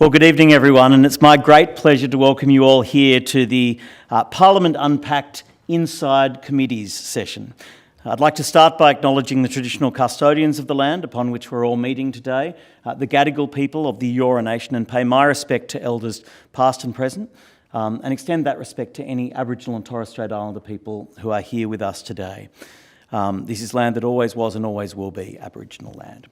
Well, good evening, everyone, and it's my great pleasure to welcome you all here to the Parliament Unpacked Inside Committees session. I'd like to start by acknowledging the traditional custodians of the land upon which we're all meeting today, the Gadigal people of the Eora Nation, and pay my respect to elders past and present, and extend that respect to any Aboriginal and Torres Strait Islander people who are here with us today. This is land that always was and always will be Aboriginal land.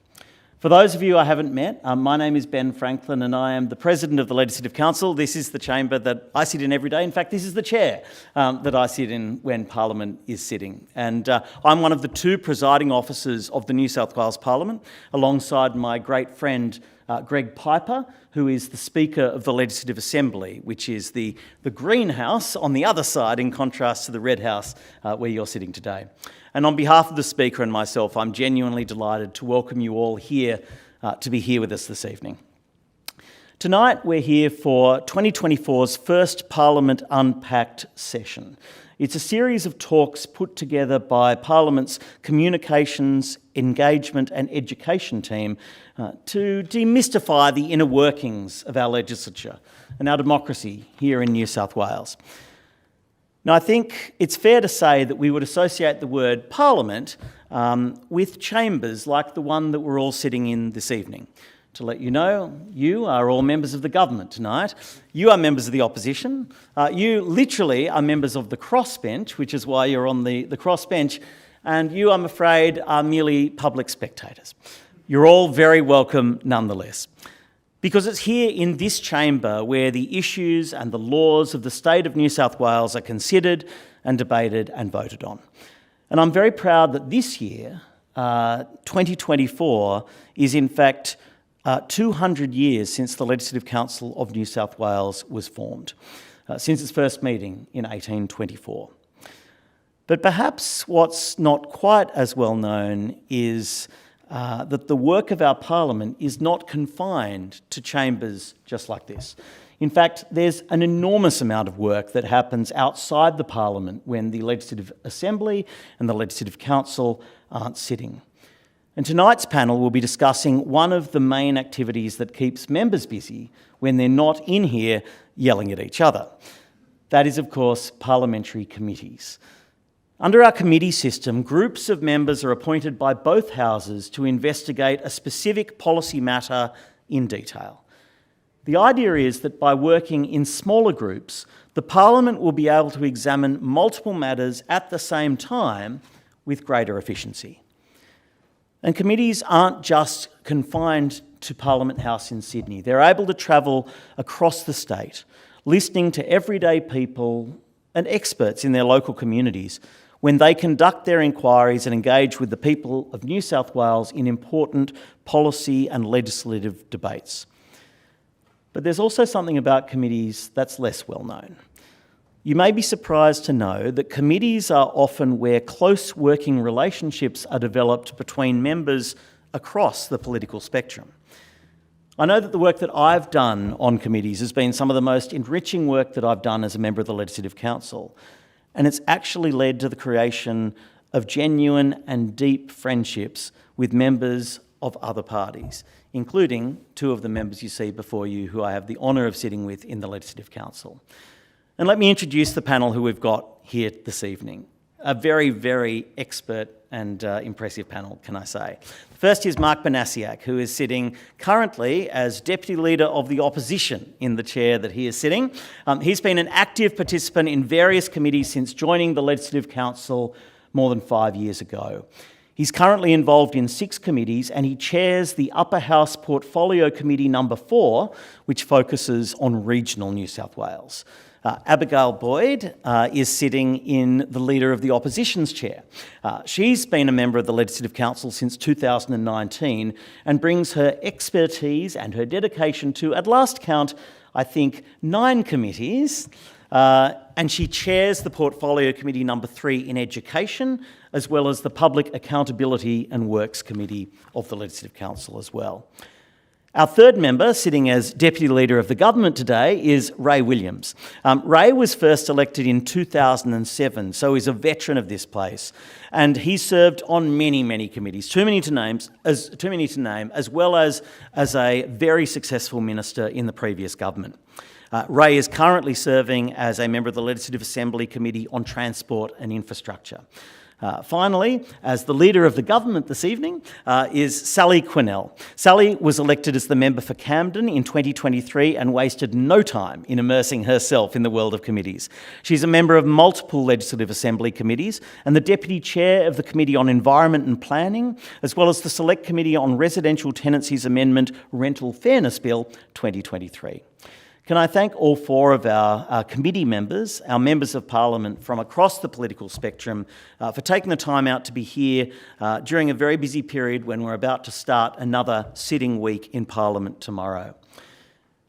For those of you I haven't met, my name is Ben Franklin and I am the President of the Legislative Council. This is the chamber that I sit in every day. In fact, this is the chair that I sit in when Parliament is sitting. And I'm one of the two presiding officers of the New South Wales Parliament, alongside my great friend Greg Piper, who is the Speaker of the Legislative Assembly, which is the greenhouse on the other side, in contrast to the red house where you're sitting today. And on behalf of the Speaker and myself, I'm genuinely delighted to welcome you all here to be here with us this evening. Tonight, we're here for 2024's first Parliament Unpacked session. It's a series of talks put together by Parliament's Communications, Engagement and Education team to demystify the inner workings of our legislature and our democracy here in New South Wales. Now, I think it's fair to say that we would associate the word Parliament with chambers like the one that we're all sitting in this evening. To let you know, you are all members of the government tonight. You are members of the opposition. You literally are members of the crossbench, which is why you're on the crossbench. And you, I'm afraid, are merely public spectators. You're all very welcome nonetheless. Because it's here in this chamber where the issues and the laws of the state of New South Wales are considered and debated and voted on. And I'm very proud that this year, 2024, is in fact 200 years since the Legislative Council of New South Wales was formed, since its first meeting in 1824. But perhaps what's not quite as well known is that the work of our Parliament is not confined to chambers just like this. In fact, there's an enormous amount of work that happens outside the Parliament when the Legislative Assembly and the Legislative Council aren't sitting. And tonight's panel will be discussing one of the main activities that keeps members busy when they're not in here yelling at each other. That is, of course, parliamentary committees. Under our committee system, groups of members are appointed by both houses to investigate a specific policy matter in detail. The idea is that by working in smaller groups, the Parliament will be able to examine multiple matters at the same time with greater efficiency. And committees aren't just confined to Parliament House in Sydney. They're able to travel across the state, listening to everyday people and experts in their local communities when they conduct their inquiries and engage with the people of New South Wales in important policy and legislative debates. But there's also something about committees that's less well known. You may be surprised to know that committees are often where close working relationships are developed between members across the political spectrum. I know that the work that I've done on committees has been some of the most enriching work that I've done as a member of the Legislative Council, and it's actually led to the creation of genuine and deep friendships with members of other parties, including two of the members you see before you who I have the honour of sitting with in the Legislative Council. And let me introduce the panel who we've got here this evening. A very, very expert and impressive panel, can I say. First is Mark Banasiak, who is sitting currently as Deputy Leader of the Opposition in the chair that he is sitting. He's been an active participant in various committees since joining the Legislative Council more than 5 years ago. He's currently involved in 6 committees and he chairs the Upper House Portfolio Committee number 4, which focuses on regional New South Wales. Abigail Boyd is sitting in the Leader of the Opposition's chair. She's been a member of the Legislative Council since 2019 and brings her expertise and her dedication to, at last count, I think, 9 committees. And she chairs the Portfolio Committee number 3 in Education, as well as the Public Accountability and Works Committee of the Legislative Council as well. Our third member, sitting as Deputy Leader of the Government today, is Ray Williams. Ray was first elected in 2007, so he's a veteran of this place. And he served on many, many committees, too many to name, as well as a very successful minister in the previous government. Ray is currently serving as a member of the Legislative Assembly Committee on Transport and Infrastructure. Finally, as the Leader of the Government this evening, is Sally Quinnell. Sally was elected as the member for Camden in 2023 and wasted no time in immersing herself in the world of committees. She's a member of multiple Legislative Assembly committees and the Deputy Chair of the Committee on Environment and Planning, as well as the Select Committee on Residential Tenancies Amendment Rental Fairness Bill 2023. Can I thank all four of our committee members, our members of Parliament from across the political spectrum, for taking the time out to be here during a very busy period when we're about to start another sitting week in Parliament tomorrow.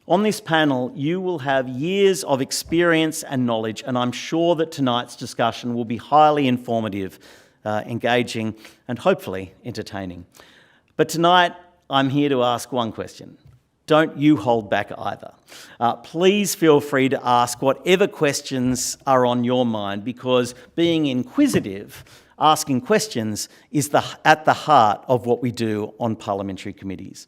On this panel, you will have years of experience and knowledge, and I'm sure that tonight's discussion will be highly informative, engaging, and hopefully entertaining. But tonight, I'm here to ask one question. Don't you hold back either. Please feel free to ask whatever questions are on your mind, because being inquisitive, asking questions, is at the heart of what we do on parliamentary committees.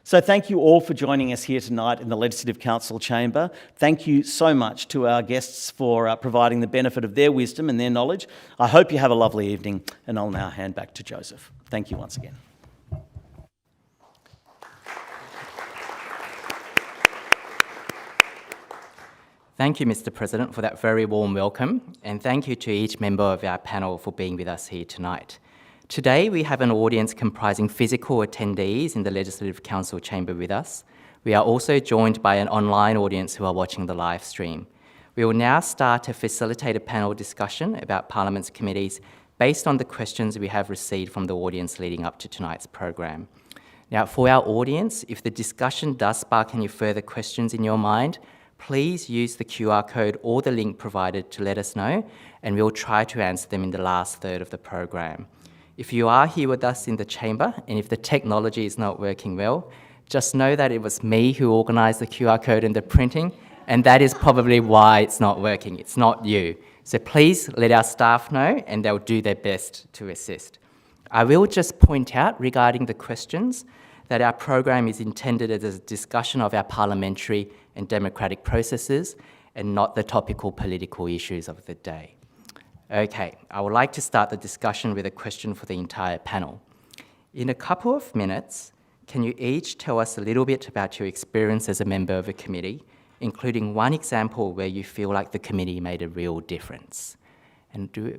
So thank you all for joining us here tonight in the Legislative Council chamber. Thank you so much to our guests for providing the benefit of their wisdom and their knowledge. I hope you have a lovely evening, and I'll now hand back to Joseph. Thank you once again. Thank you, Mr. President, for that very warm welcome, and thank you to each member of our panel for being with us here tonight. Today, we have an audience comprising physical attendees in the Legislative Council chamber with us. We are also joined by an online audience who are watching the live stream. We will now start a facilitated panel discussion about Parliament's committees based on the questions we have received from the audience leading up to tonight's program. Now, for our audience, if the discussion does spark any further questions in your mind, please use the QR code or the link provided to let us know, and we'll try to answer them in the last third of the program. If you are here with us in the chamber, and if the technology is not working well, just know that it was me who organised the QR code and the printing, and that is probably why it's not working. It's not you. So please let our staff know, and they'll do their best to assist. I will just point out regarding the questions that our program is intended as a discussion of our parliamentary and democratic processes and not the topical political issues of the day. Okay, I would like to start the discussion with a question for the entire panel. In a couple of minutes, can you each tell us a little bit about your experience as a member of a committee, including one example where you feel like the committee made a real difference? And we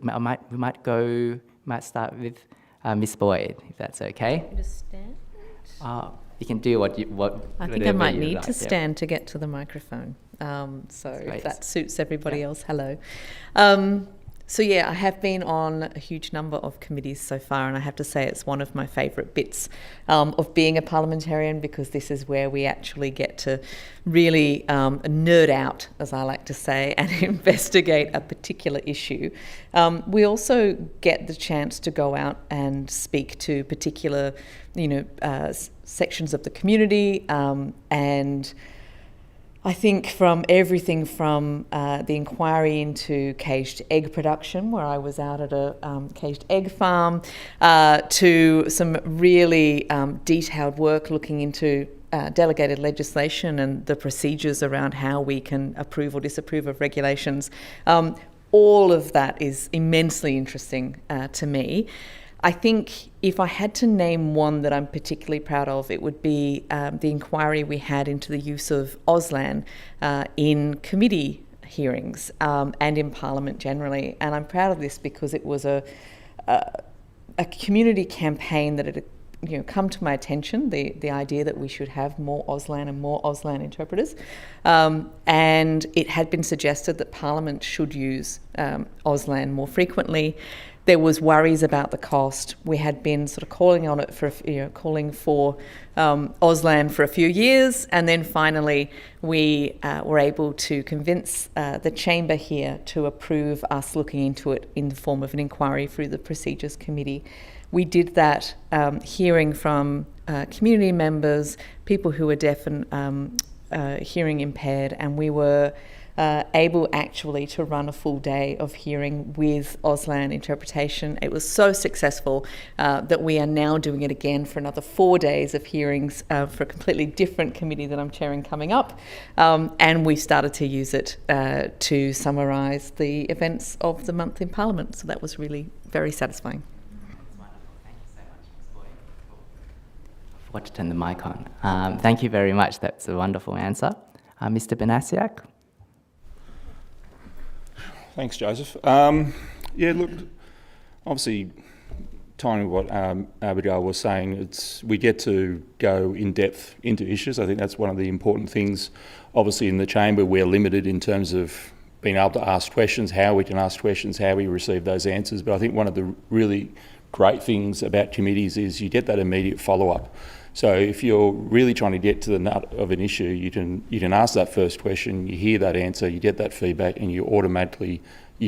might start with Ms. Boyd, if that's okay. Just stand. You can do what I think I might need to stand to get to the microphone. So if that suits everybody else, hello. So yeah, I have been on a huge number of committees so far, and I have to say it's one of my favourite bits of being a parliamentarian, because this is where we actually get to really nerd out, as I like to say, and investigate a particular issue. We also get the chance to go out and speak to particular, sections of the community, and I think from everything from the inquiry into caged egg production, where I was out at a caged egg farm, to some really detailed work looking into delegated legislation and the procedures around how we can approve or disapprove of regulations. All of that is immensely interesting to me. I think if I had to name one that I'm particularly proud of, it would be the inquiry we had into the use of Auslan in committee hearings and in Parliament generally. And I'm proud of this because it was a community campaign that had come to my attention, the idea that we should have more Auslan and more Auslan interpreters. And it had been suggested that Parliament should use Auslan more frequently. There was worries about the cost. We had been sort of calling on it for, calling for Auslan for a few years, and then finally we were able to convince the chamber here to approve us looking into it in the form of an inquiry through the Procedures Committee. We did that hearing from community members, people who were deaf and hearing impaired, and we were able actually to run a full day of hearing with Auslan interpretation. It was so successful that we are now doing it again for another 4 days of hearings for a completely different committee that I'm chairing coming up. And we started to use it to summarise the events of the month in Parliament. So that was really very satisfying. I forgot to turn the mic on. Thank you very much. That's a wonderful answer. Mr. Benasiak? Thanks, Joseph. Yeah, look, obviously, tying what Abigail was saying, we get to go in depth into issues. I think that's one of the important things. Obviously, in the chamber, we're limited in terms of being able to ask questions, how we can ask questions, how we receive those answers. But I think one of the really great things about committees is you get that immediate follow-up. So if you're really trying to get to the nut of an issue, you can ask that first question, you hear that answer, you get that feedback, and you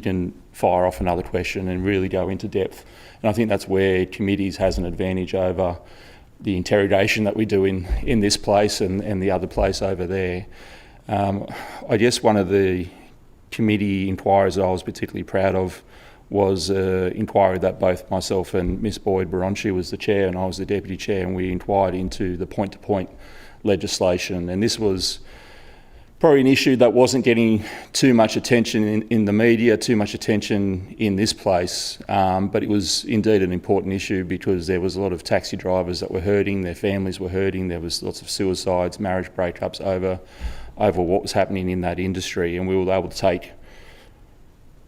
can fire off another question and really go into depth. And I think that's where committees has an advantage over the interrogation that we do in this place and the other place over there. I guess one of the committee inquiries that I was particularly proud of was an inquiry that both myself and Ms Boyd were on. She was the chair and I was the deputy chair, and we inquired into the point-to-point legislation. And this was probably an issue that wasn't getting too much attention in the media, too much attention in this place, but it was indeed an important issue because there was a lot of taxi drivers that were hurting, their families were hurting, there was lots of suicides, marriage breakups over what was happening in that industry, and we were able to take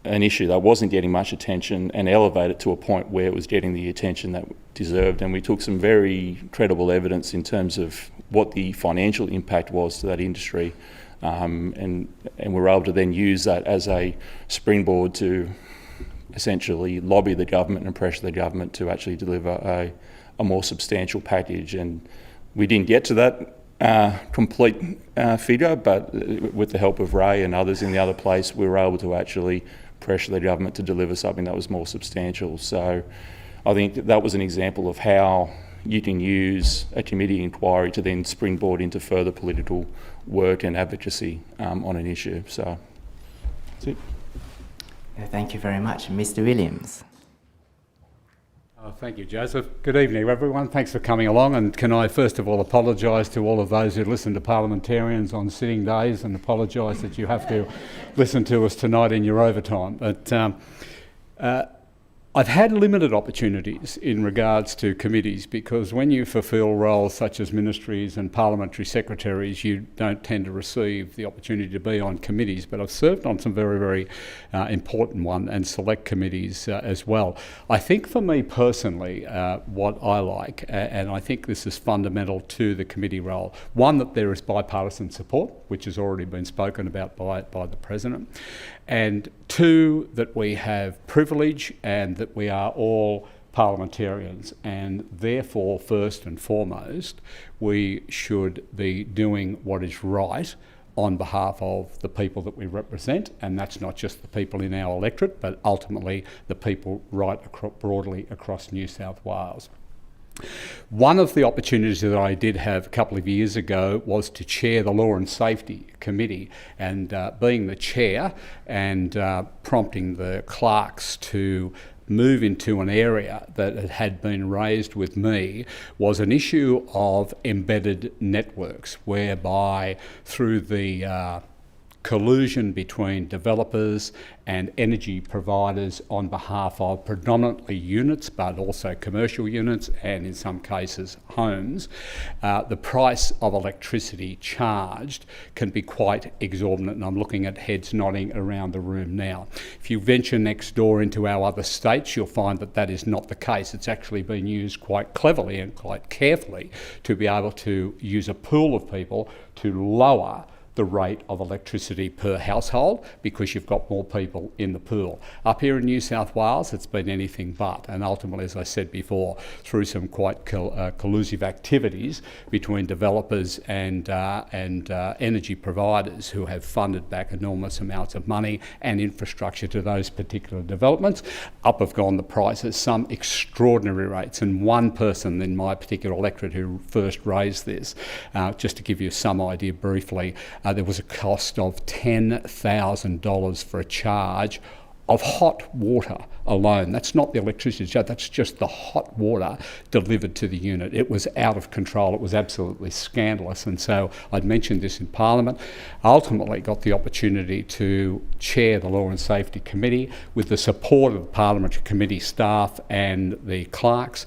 an issue that wasn't getting much attention and elevate it to a point where it was getting the attention that it deserved. And we took some very credible evidence in terms of what the financial impact was to that industry, and we were able to then use that as a springboard to essentially lobby the government and pressure the government to actually deliver a more substantial package. And we didn't get to that complete figure, but with the help of Ray and others in the other place, we were able to actually pressure the government to deliver something that was more substantial. So I think that was an example of how you can use a committee inquiry to then springboard into further political work and advocacy on an issue. So that's it. Yeah, thank you very much. Mr. Williams. Thank you, Joseph. Good evening, everyone. Thanks for coming along. And can I first of all apologise to all of those who listen to parliamentarians on sitting days, and apologise that you have to listen to us tonight in your overtime. But I've had limited opportunities in regards to committees, because when you fulfil roles such as ministries and parliamentary secretaries, you don't tend to receive the opportunity to be on committees. But I've served on some very, very important one and select committees as well. I think for me personally, what I like, and I think this is fundamental to the committee role, one, that there is bipartisan support, which has already been spoken about by the President, and two, that we have privilege and that we are all parliamentarians, and therefore, first and foremost, we should be doing what is right on behalf of the people that we represent, and that's not just the people in our electorate, but ultimately the people right broadly across New South Wales. One of the opportunities that I did have a couple of years ago was to chair the Law and Safety Committee, and being the chair and prompting the clerks to move into an area that had been raised with me was an issue of embedded networks, whereby through the collusion between developers and energy providers on behalf of predominantly units, but also commercial units and in some cases homes, the price of electricity charged can be quite exorbitant. And I'm looking at heads nodding around the room now. If you venture next door into our other states, you'll find that that is not the case. It's actually been used quite cleverly and quite carefully to be able to use a pool of people to lower the rate of electricity per household because you've got more people in the pool. Up here in New South Wales, it's been anything but, and ultimately, as I said before, through some quite collusive activities between developers and energy providers who have funded back enormous amounts of money and infrastructure to those particular developments, up have gone the prices, some extraordinary rates. And one person in my particular electorate who first raised this, just to give you some idea briefly, there was a cost of $10,000 for a charge of hot water alone. That's not the electricity charge, that's just the hot water delivered to the unit. It was out of control. It was absolutely scandalous. And so I'd mentioned this in Parliament. I ultimately got the opportunity to chair the Law and Safety Committee with the support of the Parliamentary Committee staff and the clerks.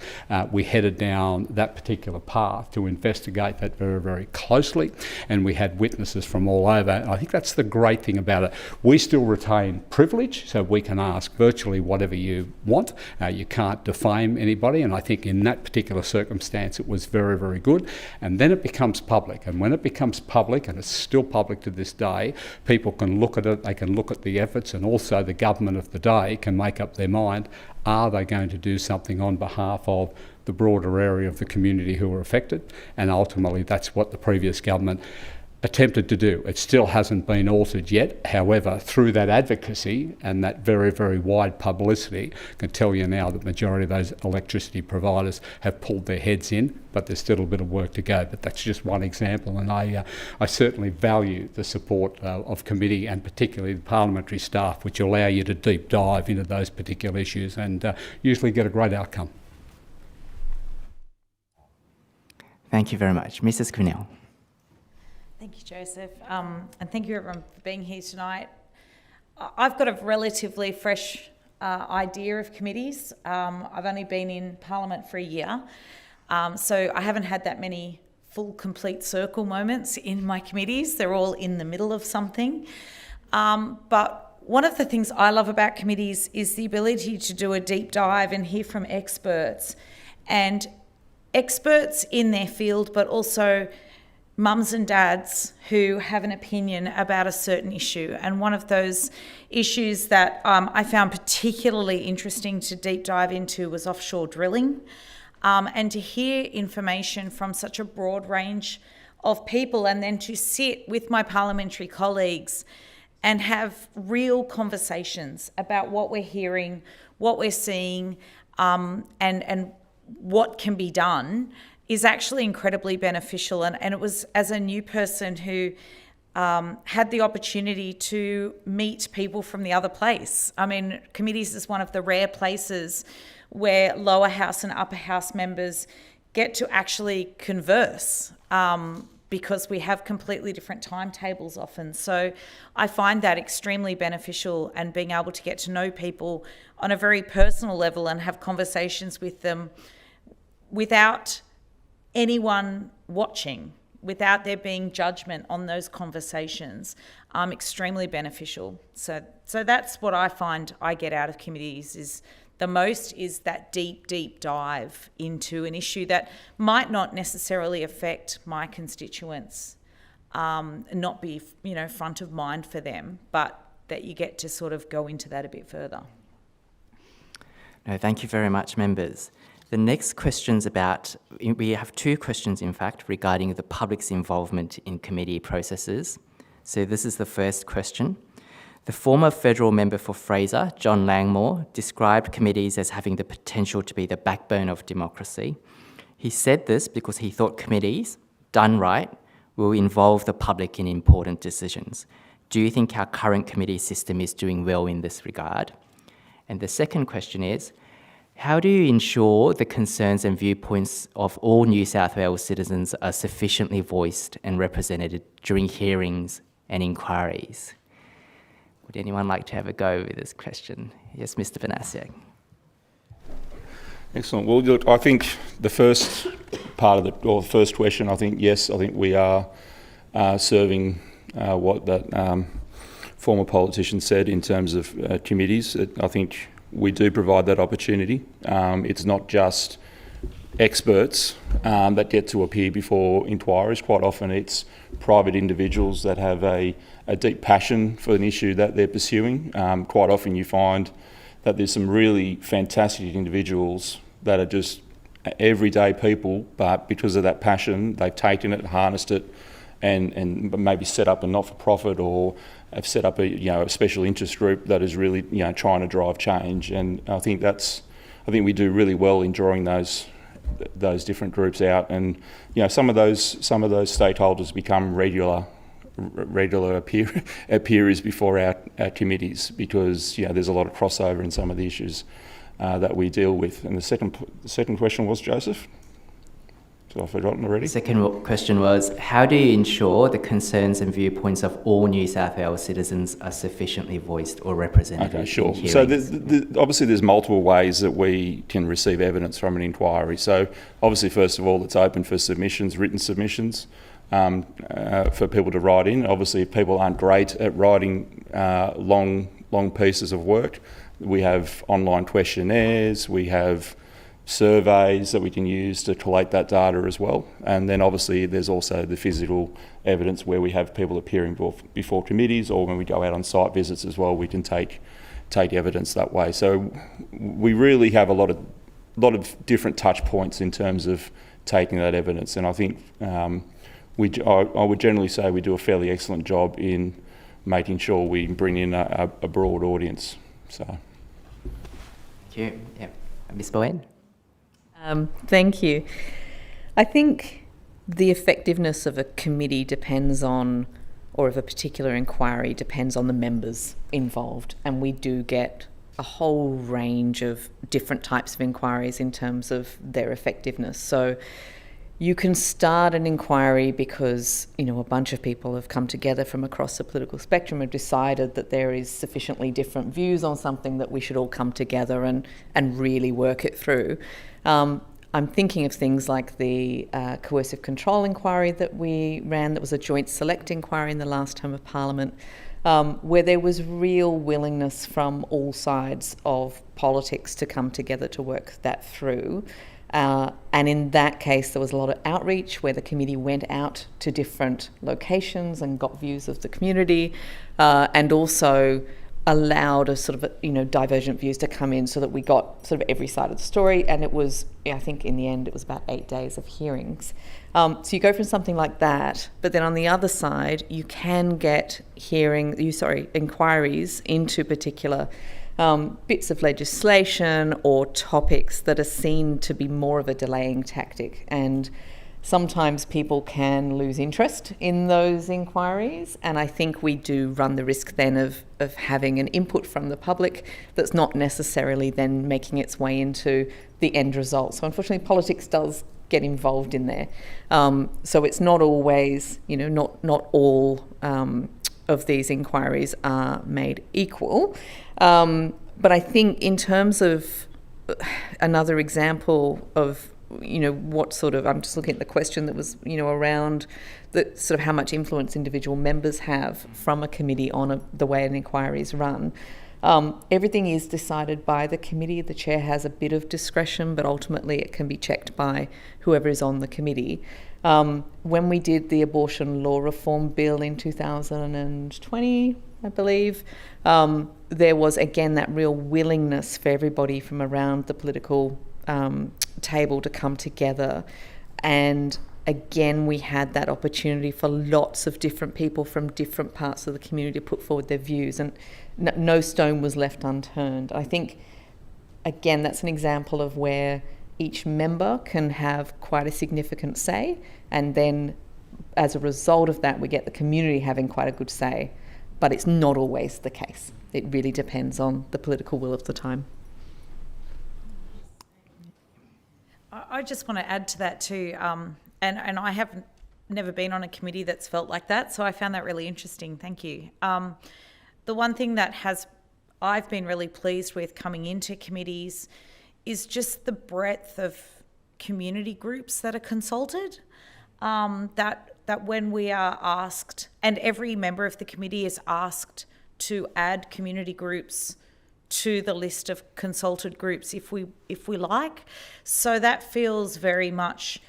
We headed down that particular path to investigate that very, very closely, and we had witnesses from all over. And I think that's the great thing about it. We still retain privilege, so we can ask virtually whatever you want. You can't defame anybody, and I think in that particular circumstance it was very, very good. And then it becomes public, and when it becomes public, and it's still public to this day, people can look at it, they can look at the efforts, and also the government of the day can make up their mind, are they going to do something on behalf of the broader area of the community who are affected? And ultimately that's what the previous government attempted to do. It still hasn't been altered yet. However, through that advocacy and that very, very wide publicity, I can tell you now that the majority of those electricity providers have pulled their heads in, but there's still a bit of work to go. But that's just one example, and I certainly value the support of committee and particularly the parliamentary staff, which allow you to deep dive into those particular issues and usually get a great outcome. Thank you very much. Mrs. Quinnell. Thank you, Joseph, and thank you everyone for being here tonight. I've got a relatively fresh idea of committees. I've only been in Parliament for a year, so I haven't had that many full, complete circle moments in my committees. They're all in the middle of something. But one of the things I love about committees is the ability to do a deep dive and hear from experts, and experts in their field, but also mums and dads who have an opinion about a certain issue. And one of those issues that I found particularly interesting to deep dive into was offshore drilling. And to hear information from such a broad range of people, and then to sit with my parliamentary colleagues and have real conversations about what we're hearing, what we're seeing, and what can be done is actually incredibly beneficial. And it was as a new person who had the opportunity to meet people from the other place. I mean, committees is one of the rare places where lower house and upper house members get to actually converse because we have completely different timetables often. So I find that extremely beneficial, and being able to get to know people on a very personal level and have conversations with them without anyone watching, without there being judgment on those conversations, extremely beneficial. So that's what I find I get out of committees is that deep dive into an issue that might not necessarily affect my constituents, not be front of mind for them, but that you get to sort of go into that a bit further. No, thank you very much, members. The next question's we have two questions, in fact, regarding the public's involvement in committee processes. So this is the first question. The former federal member for Fraser, John Langmore, described committees as having the potential to be the backbone of democracy. He said this because he thought committees, done right, will involve the public in important decisions. Do you think our current committee system is doing well in this regard? And the second question is, how do you ensure the concerns and viewpoints of all New South Wales citizens are sufficiently voiced and represented during hearings and inquiries? Would anyone like to have a go with this question? Yes, Mr. Vanasiak. Excellent. Well, look, I think the first part of the first question, I think we are serving what that former politician said in terms of committees. I think we do provide that opportunity. It's not just experts that get to appear before inquiries. Quite often it's private individuals that have a deep passion for an issue that they're pursuing. Quite often you find that there's some really fantastic individuals that are just everyday people, but because of that passion, they've taken it, harnessed it, and maybe set up a not-for-profit or have set up a special interest group that is really trying to drive change. And I think we do really well in drawing those different groups out, and some of those stakeholders become regular appearers before our committees, because there's a lot of crossover in some of the issues that we deal with. And the second question was, Joseph? So I've forgotten already. The second question was, how do you ensure the concerns and viewpoints of all New South Wales citizens are sufficiently voiced or represented? Okay, sure. In So obviously there's multiple ways that we can receive evidence from an inquiry. So obviously, first of all, it's open for submissions, written submissions, for people to write in. Obviously, if people aren't great at writing long pieces of work, we have online questionnaires, we have surveys that we can use to collate that data as well. And then obviously there's also the physical evidence where we have people appearing before committees, or when we go out on site visits as well, we can take evidence that way. So we really have a lot of different touch points in terms of taking that evidence. And I think I would generally say we do a fairly excellent job in making sure we bring in a broad audience. So. Thank you. Yeah. Ms. Bowen? Thank you. I think the effectiveness of a committee depends on, or of a particular inquiry depends on the members involved, and we do get a whole range of different types of inquiries in terms of their effectiveness. So you can start an inquiry because, a bunch of people have come together from across the political spectrum and decided that there is sufficiently different views on something that we should all come together and really work it through. I'm thinking of things like the coercive control inquiry that we ran, that was a joint select inquiry in the last term of Parliament, where there was real willingness from all sides of politics to come together to work that through. And in that case, there was a lot of outreach where the committee went out to different locations and got views of the community, and also allowed a sort of, divergent views to come in so that we got sort of every side of the story. And it was, I think in the end, it was about 8 days of hearings. So you go from something like that, but then on the other side, you can get inquiries into particular bits of legislation or topics that are seen to be more of a delaying tactic. And sometimes people can lose interest in those inquiries, and I think we do run the risk then of having an input from the public that's not necessarily then making its way into the end result. So unfortunately, politics does get involved in there. So it's not always, not all of these inquiries are made equal. But I think in terms of another example of what sort of, I'm just looking at the question that was, around the sort of how much influence individual members have from a committee on the way an inquiry is run. Everything is decided by the committee. The chair has a bit of discretion, but ultimately it can be checked by whoever is on the committee. When we did the abortion law reform bill in 2020, I believe, there was again that real willingness for everybody from around the political table to come together, and again we had that opportunity for lots of different people from different parts of the community to put forward their views, and no stone was left unturned. I think again that's an example of where each member can have quite a significant say, and then as a result of that we get the community having quite a good say, but it's not always the case. It really depends on the political will of the time. I just want to add to that too, and I have never been on a committee that's felt like that, so I found that really interesting. Thank you. The one thing that I've been really pleased with coming into committees is just the breadth of community groups that are consulted. That when we are asked, and every member of the committee is asked to add community groups to the list of consulted groups if we like. So that feels very much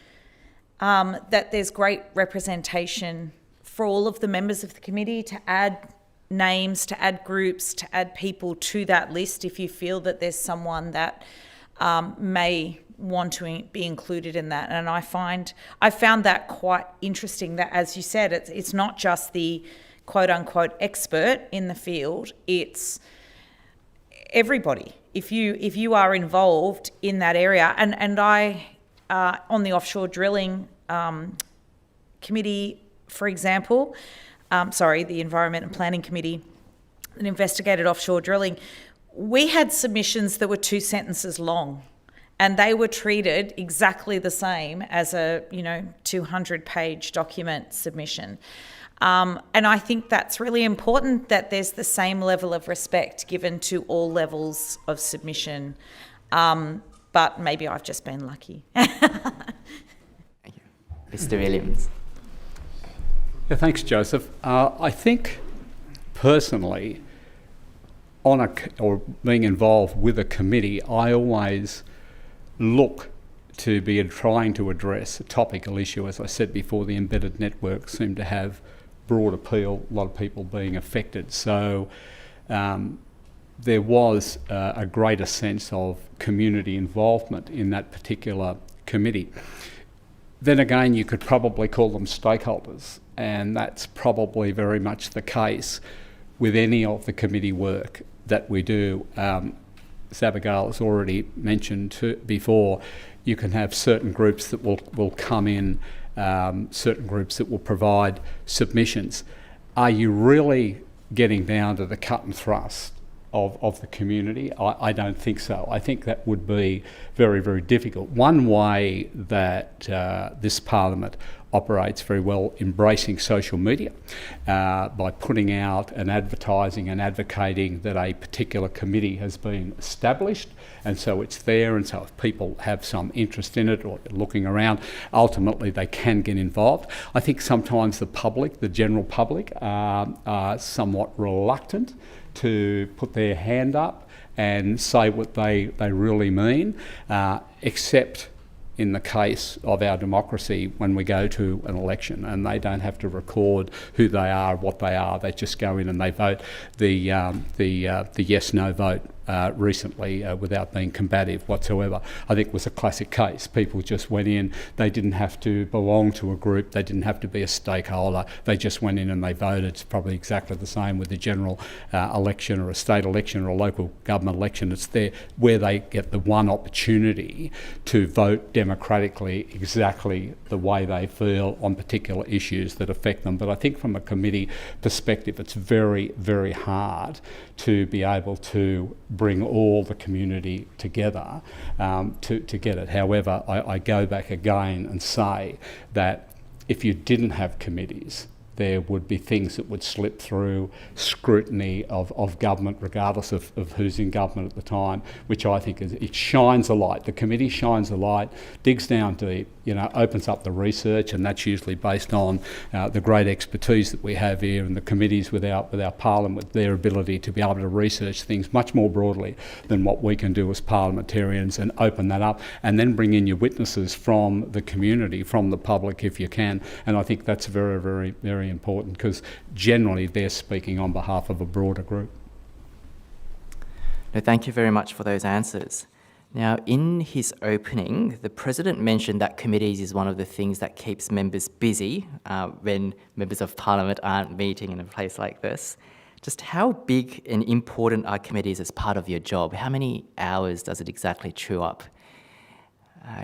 that there's great representation for all of the members of the committee to add names, to add groups, to add people to that list if you feel that there's someone that may want to be included in that. And I found that quite interesting, that, as you said, it's not just the quote unquote expert in the field, it's everybody. If you are involved in that area, and I on the offshore drilling committee, for example, the Environment and Planning Committee that investigated offshore drilling, we had submissions that were 2 sentences long, and they were treated exactly the same as a 200-page document submission. And I think that's really important, that there's the same level of respect given to all levels of submission. But maybe I've just been lucky. Thank you. Mr. Williams. Yeah, thanks, Joseph. I think personally, or being involved with a committee, I always look to be trying to address a topical issue. As I said before, the embedded networks seem to have broad appeal, a lot of people being affected. So there was a greater sense of community involvement in that particular committee. Then again, you could probably call them stakeholders, and that's probably very much the case with any of the committee work that we do. As Abigail has already mentioned before, you can have certain groups that will come in, certain groups that will provide submissions. Are you really getting down to the cut and thrust of the community? I don't think so. I think that would be very, very difficult. One way that this Parliament operates very well, embracing social media by putting out and advertising and advocating that a particular committee has been established, and so it's there, and so if people have some interest in it or looking around, ultimately they can get involved. I think sometimes the public, the general public, are somewhat reluctant to put their hand up and say what they really mean, except in the case of our democracy when we go to an election, and they don't have to record who they are, what they are. They just go in and they vote the yes/no vote recently without being combative whatsoever. I think it was a classic case. People just went in. They didn't have to belong to a group. They didn't have to be a stakeholder. They just went in and they voted. It's probably exactly the same with the general election or a state election or a local government election. It's there where they get the one opportunity to vote democratically exactly the way they feel on particular issues that affect them. But I think from a committee perspective, it's very, very hard to be able to bring all the community together to get it. However, I go back again and say that if you didn't have committees, there would be things that would slip through scrutiny of government, regardless of who's in government at the time, which I think it shines a light. The committee shines a light, digs down deep, opens up the research, and that's usually based on the great expertise that we have here, and the committees with our Parliament, with their ability to be able to research things much more broadly than what we can do as parliamentarians, and open that up, and then bring in your witnesses from the community, from the public if you can. And I think that's very, very, very important, because generally they're speaking on behalf of a broader group. No, thank you very much for those answers. Now, in his opening, the President mentioned that committees is one of the things that keeps members busy when members of Parliament aren't meeting in a place like this. Just how big and important are committees as part of your job? How many hours does it exactly chew up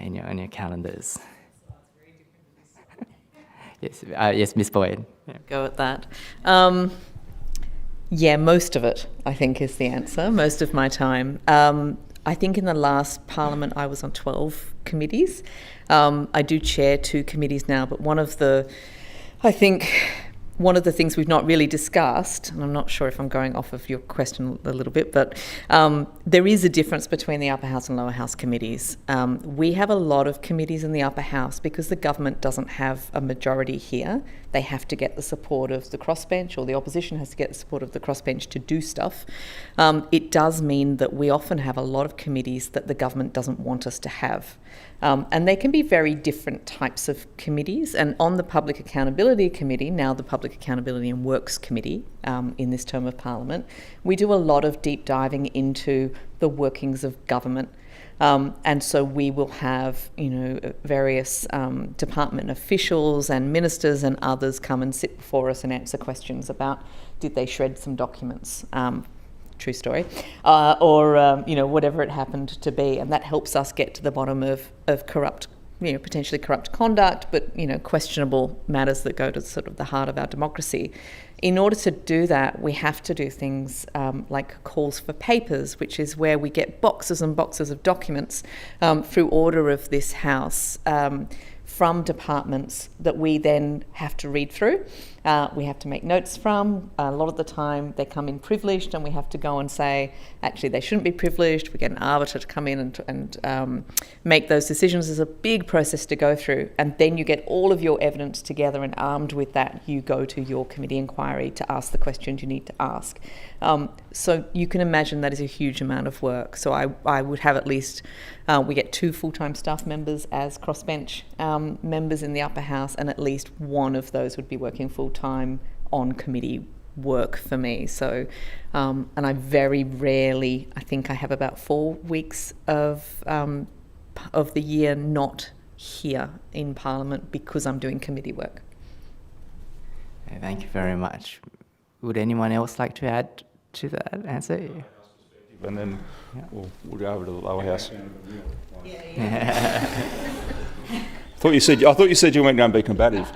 in your calendars? Yes, Ms. Boyd. Yeah. Go at that. Most of it, I think, is the answer. Most of my time. I think in the last Parliament I was on 12 committees. I do chair 2 committees now, but one of the one of the things we've not really discussed, and I'm not sure if I'm going off of your question a little bit, but there is a difference between the upper house and lower house committees. We have a lot of committees in the upper house because the government doesn't have a majority here. They have to get the support of the crossbench, or the opposition has to get the support of the crossbench to do stuff. It does mean that we often have a lot of committees that the government doesn't want us to have. And they can be very different types of committees. And on the Public Accountability Committee, now the Public Accountability and Works Committee in this term of Parliament, we do a lot of deep diving into the workings of government. And so we will have, various department officials and ministers and others come and sit before us and answer questions about, did they shred some documents? True story, or whatever it happened to be, and that helps us get to the bottom of corrupt, potentially corrupt conduct, but questionable matters that go to sort of the heart of our democracy. In order to do that, we have to do things like calls for papers, which is where we get boxes and boxes of documents through order of this House from departments that we then have to read through. We have to make notes from. A lot of the time they come in privileged, and we have to go and say, actually, they shouldn't be privileged. We get an arbiter to come in and make those decisions. There's a big process to go through. And then you get all of your evidence together, and armed with that, you go to your committee inquiry to ask the questions you need to ask. So you can imagine that is a huge amount of work. So I would have at least, we get 2 full-time staff members as crossbench members in the upper house, and at least one of those would be working full-time on committee work for me. So, and I very rarely, I think I have about 4 weeks of the year not here in Parliament because I'm doing committee work. Thank you very much. Would anyone else like to add to that answer? And then we'll go over to the lower house. I thought you said you weren't going to be combative.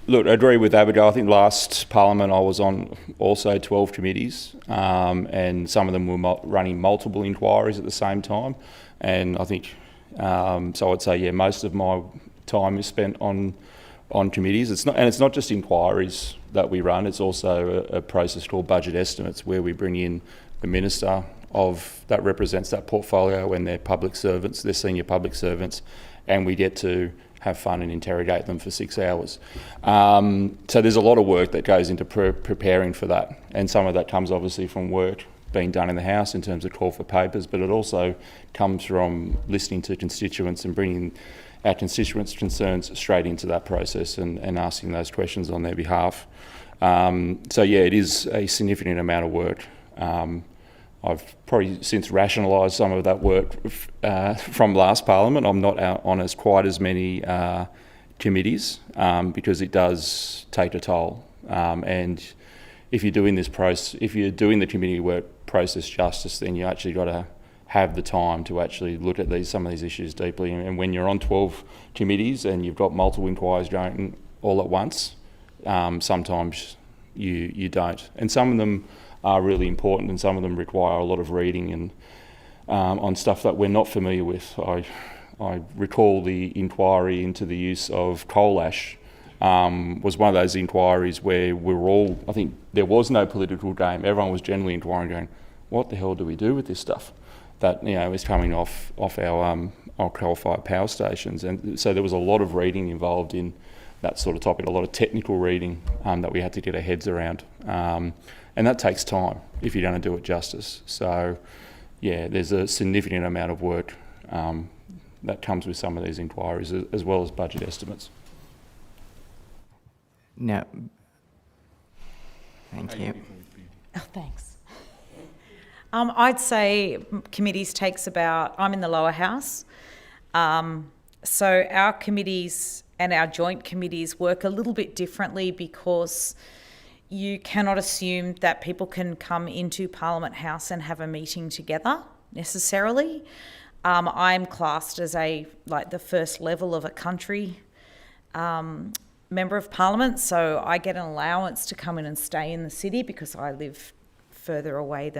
Look, I agree with Abigail. I think last Parliament I was on also 12 committees, and some of them were running multiple inquiries at the same time. And I think, so I'd say, most of my time is spent on committees. It's not just inquiries that we run. It's also a process called budget estimates, where we bring in the minister that represents that portfolio, and their public servants, their senior public servants, and we get to have fun and interrogate them for 6 hours. So there's a lot of work that goes into preparing for that, and some of that comes obviously from work being done in the House in terms of call for papers, but it also comes from listening to constituents and bringing our constituents' concerns straight into that process and asking those questions on their behalf. It is a significant amount of work. I've probably since rationalised some of that work from last Parliament. I'm not on quite as many committees because it does take a toll. And if you're doing the committee work process justice, then you actually got to have the time to actually look at some of these issues deeply. And when you're on 12 committees and you've got multiple inquiries going all at once, sometimes you don't. And some of them are really important, and some of them require a lot of reading and on stuff that we're not familiar with. I recall the inquiry into the use of coal ash was one of those inquiries where I think there was no political game. Everyone was generally inquiring, going, what the hell do we do with this stuff that is coming off our coal-fired power stations? And so there was a lot of reading involved in that sort of topic, a lot of technical reading that we had to get our heads around. And that takes time if you're going to do it justice. So, there's a significant amount of work that comes with some of these inquiries, as well as budget estimates. No. Thank you. Oh, thanks. I'd say committees takes I'm in the lower house. So our committees and our joint committees work a little bit differently because you cannot assume that people can come into Parliament House and have a meeting together necessarily. I'm classed as the first level of a country member of Parliament, so I get an allowance to come in and stay in the city because I live further away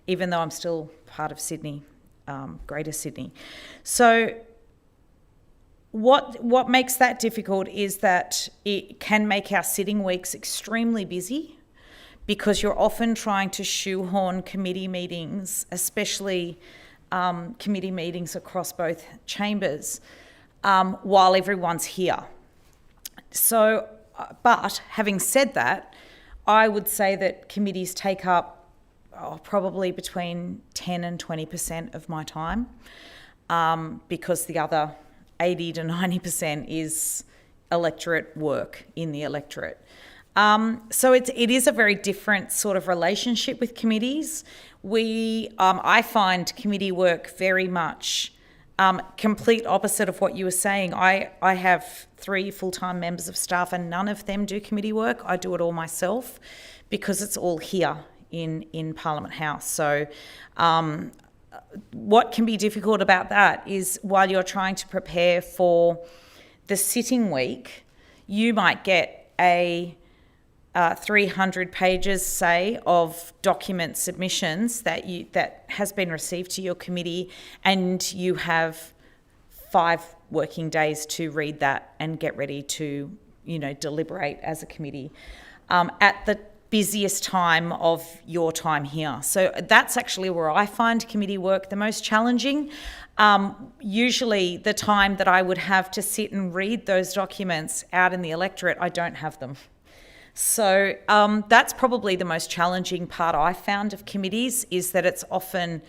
even though I'm still part of Sydney, Greater Sydney. So What makes that difficult is that it can make our sitting weeks extremely busy, because you're often trying to shoehorn committee meetings, especially committee meetings across both chambers, while everyone's here. So, but having said that, I would say that committees take up probably between 10 and 20% of my time, because the other 80 to 90% is electorate work in the electorate. So it is a very different sort of relationship with committees. I find committee work very much complete opposite of what you were saying. I have 3 full-time members of staff and none of them do committee work. I do it all myself because it's all here in Parliament House. So what can be difficult about that is while you're trying to prepare for the sitting week, you might get a 300 pages, say, of document submissions that has been received to your committee, and you have 5 working days to read that and get ready to, deliberate as a committee at the busiest time of your time here. So that's actually where I find committee work the most challenging. Usually the time that I would have to sit and read those documents out in the electorate, I don't have them. So that's probably the most challenging part I found of committees, is that it's often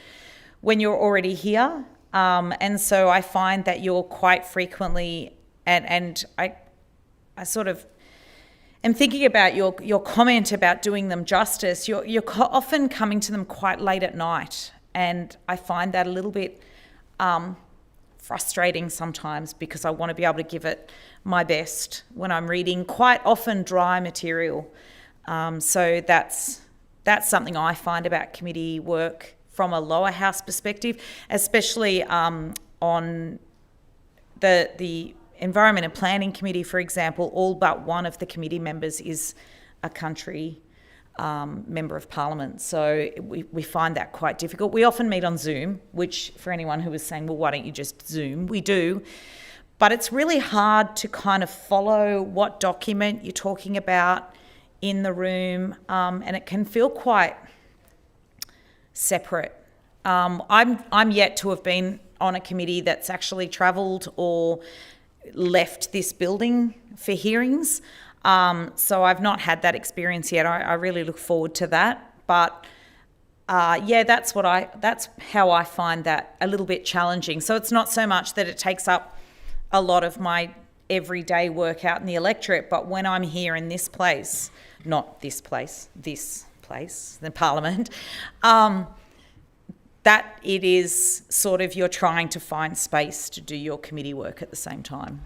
when you're already here. And so I find that you're quite frequently, and I sort of am thinking about your comment about doing them justice. You're often coming to them quite late at night. And I find that a little bit frustrating sometimes, because I want to be able to give it my best when I'm reading quite often dry material. So that's something I find about committee work from a lower house perspective, especially on the Environment and Planning Committee, for example. All but one of the committee members is a country member of Parliament. So we find that quite difficult. We often meet on Zoom, which, for anyone who was saying, well, why don't you just Zoom? We do. But it's really hard to kind of follow what document you're talking about in the room, and it can feel quite separate. I'm yet to have been on a committee that's actually travelled or left this building for hearings. So I've not had that experience yet. I really look forward to that. But that's how I find that a little bit challenging. So it's not so much that it takes up a lot of my everyday work out in the electorate, but when I'm here in this place, not this place, the Parliament, that it is sort of you're trying to find space to do your committee work at the same time.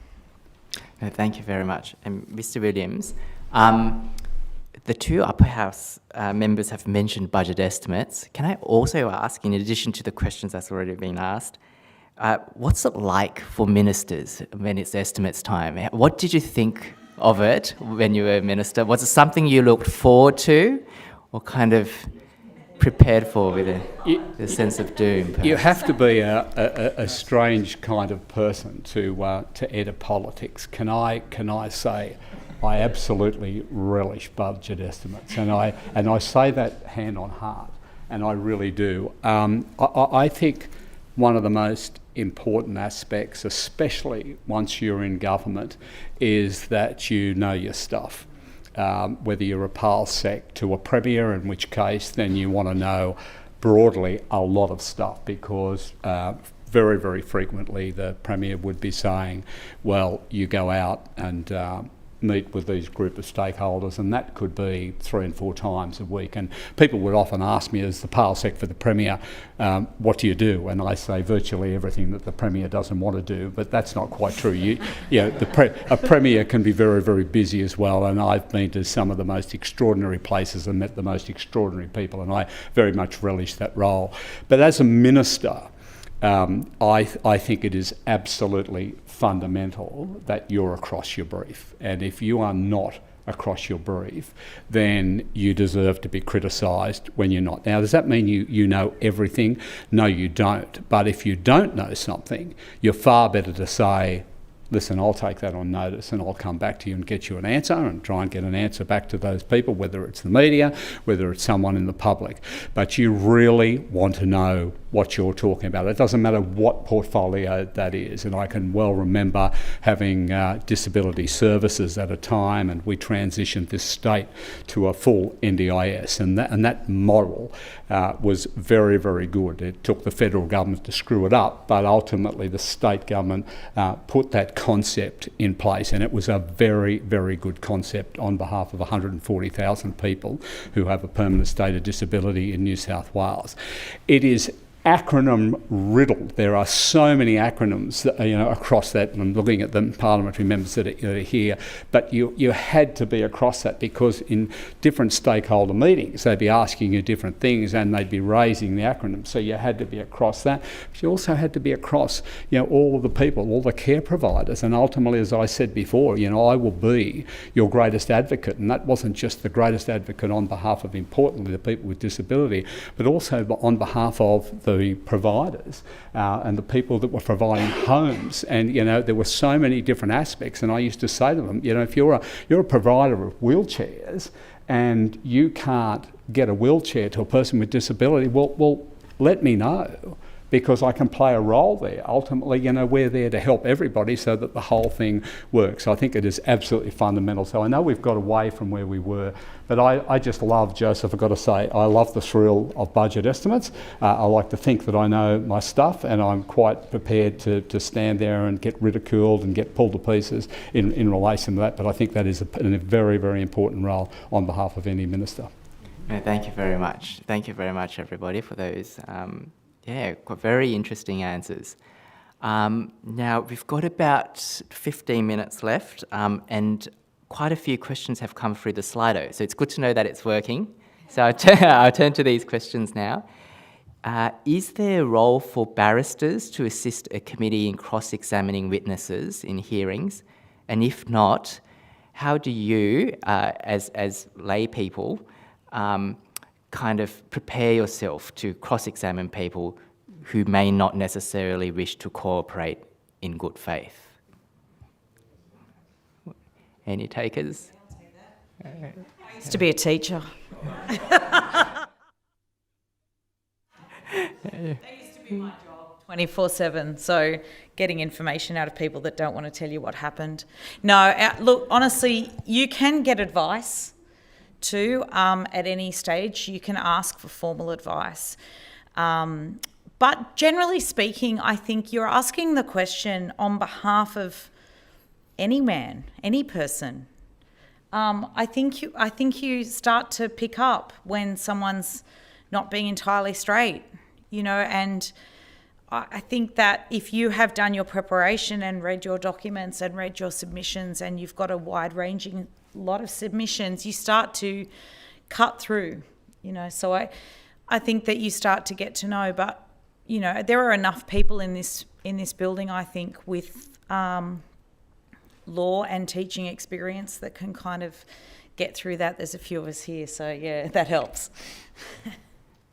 No, thank you very much. And Mr. Williams, the 2 upper house members have mentioned budget estimates. Can I also ask, in addition to the questions that's already been asked, what's it like for ministers when it's estimates time? What did you think of it when you were a minister? Was it something you looked forward to, or kind of prepared for with a sense of doom? Perhaps? You have to be a strange kind of person to enter politics. Can I say I absolutely relish budget estimates, and I say that hand on heart, and I really do. I think one of the most important aspects, especially once you're in government, is that you know your stuff. Whether you're a PALSEC to a Premier, in which case then you want to know broadly a lot of stuff, because very, very frequently the Premier would be saying, well, you go out and meet with these group of stakeholders, and that could be 3 and 4 times a week. And people would often ask me, as the PALSEC for the Premier, what do you do? And I say virtually everything that the Premier doesn't want to do, but that's not quite true. A Premier can be very, very busy as well, and I've been to some of the most extraordinary places and met the most extraordinary people, and I very much relish that role. But as a minister, I think it is absolutely fundamental that you're across your brief. And if you are not across your brief, then you deserve to be criticised when you're not. Now, does that mean you know everything? No, you don't. But if you don't know something, you're far better to say, listen, I'll take that on notice and I'll come back to you and get you an answer and try and get an answer back to those people, whether it's the media, whether it's someone in the public. But you really want to know what you're talking about. It doesn't matter what portfolio that is. And I can well remember having disability services at a time, and we transitioned this state to a full NDIS, and that model was very, very good. It took the federal government to screw it up, but ultimately the state government put that concept in place, and it was a very, very good concept on behalf of 140,000 people who have a permanent state of disability in New South Wales. It is acronym riddled. There are so many acronyms across that, and I'm looking at the parliamentary members that are here, but you had to be across that, because in different stakeholder meetings they'd be asking you different things and they'd be raising the acronyms, so you had to be across that. But you also had to be across all of the people, all the care providers, and ultimately, as I said before, I will be your greatest advocate, and that wasn't just the greatest advocate on behalf of, importantly, the people with disability, but also on behalf of the providers and the people that were providing homes. And there were so many different aspects, and I used to say to them, if you're a provider of wheelchairs and you can't get a wheelchair to a person with disability, well let me know, because I can play a role there. Ultimately, we're there to help everybody so that the whole thing works. I think it is absolutely fundamental. So I know we've got away from where we were, but I just love, Joseph, I've got to say, I love the thrill of budget estimates. I like to think that I know my stuff, and I'm quite prepared to stand there and get ridiculed and get pulled to pieces in relation to that. But I think that is a very, very important role on behalf of any minister. No, thank you very much. Thank you very much, everybody, for those very interesting answers. Now, we've got about 15 minutes left, and quite a few questions have come through the Slido, so it's good to know that it's working. So I'll turn to these questions now. Is there a role for barristers to assist a committee in cross-examining witnesses in hearings? And if not, how do you, as lay people, kind of prepare yourself to cross-examine people who may not necessarily wish to cooperate in good faith? Any takers? I used to be a teacher. That used to be my job, 24/7. So getting information out of people that don't want to tell you what happened. No, look, honestly, you can get advice too at any stage. You can ask for formal advice. But generally speaking, I think you're asking the question on behalf of any man, any person. I think you start to pick up when someone's not being entirely straight, and I think that if you have done your preparation and read your documents and read your submissions, and you've got a wide-ranging lot of submissions, you start to cut through, So I think that you start to get to know, but there are enough people in this building, I think, with law and teaching experience that can kind of get through that. There's a few of us here, so yeah, that helps.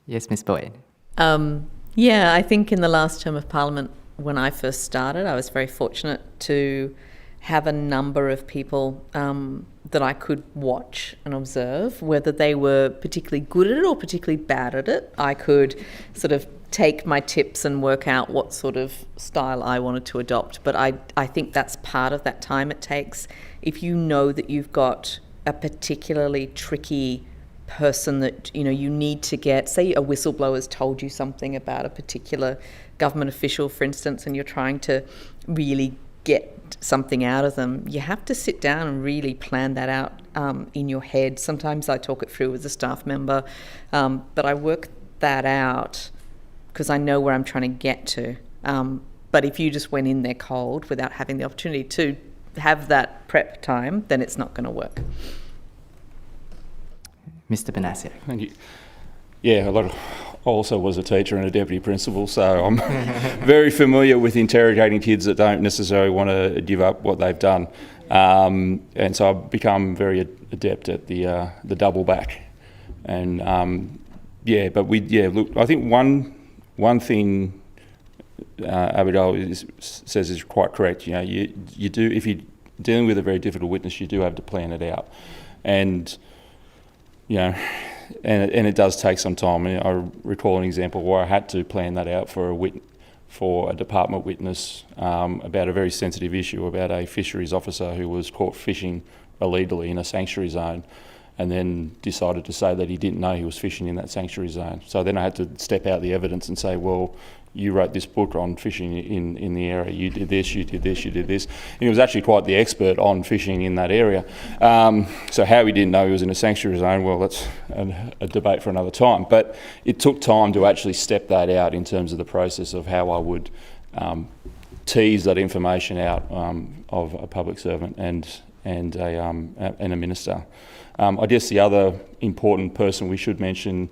Yes, Ms. Boyd. I think in the last term of Parliament, when I first started, I was very fortunate to have a number of people that I could watch and observe, whether they were particularly good at it or particularly bad at it. I could sort of take my tips and work out what sort of style I wanted to adopt. But I think that's part of that time it takes. If you know that you've got a particularly tricky person that you need to get, say a whistleblower's told you something about a particular government official, for instance, and you're trying to really get something out of them, you have to sit down and really plan that out in your head. Sometimes I talk it through as a staff member, but I work that out because I know where I'm trying to get to. But if you just went in there cold without having the opportunity to have that prep time, then it's not going to work. Mr. Benassia. Thank you. Yeah, also was a teacher and a deputy principal, so I'm very familiar with interrogating kids that don't necessarily want to give up what they've done. And so I've become very adept at the double back. And look, I think one thing Abigail says is quite correct. You know, you do, if you're dealing with a very difficult witness, you do have to plan it out, and you know, and it does take some time. And I recall an example where I had to plan that out for a department witness about a very sensitive issue about a fisheries officer who was caught fishing illegally in a sanctuary zone, and then decided to say that he didn't know he was fishing in that sanctuary zone. So then I had to step out the evidence and say, well, you wrote this book on fishing in the area, you did this, you did this, you did this. And he was actually quite the expert on fishing in that area. So how he didn't know he was in a sanctuary zone, well, that's a debate for another time. But it took time to actually step that out in terms of the process of how I would tease that information out of a public servant and a minister. I guess the other important person we should mention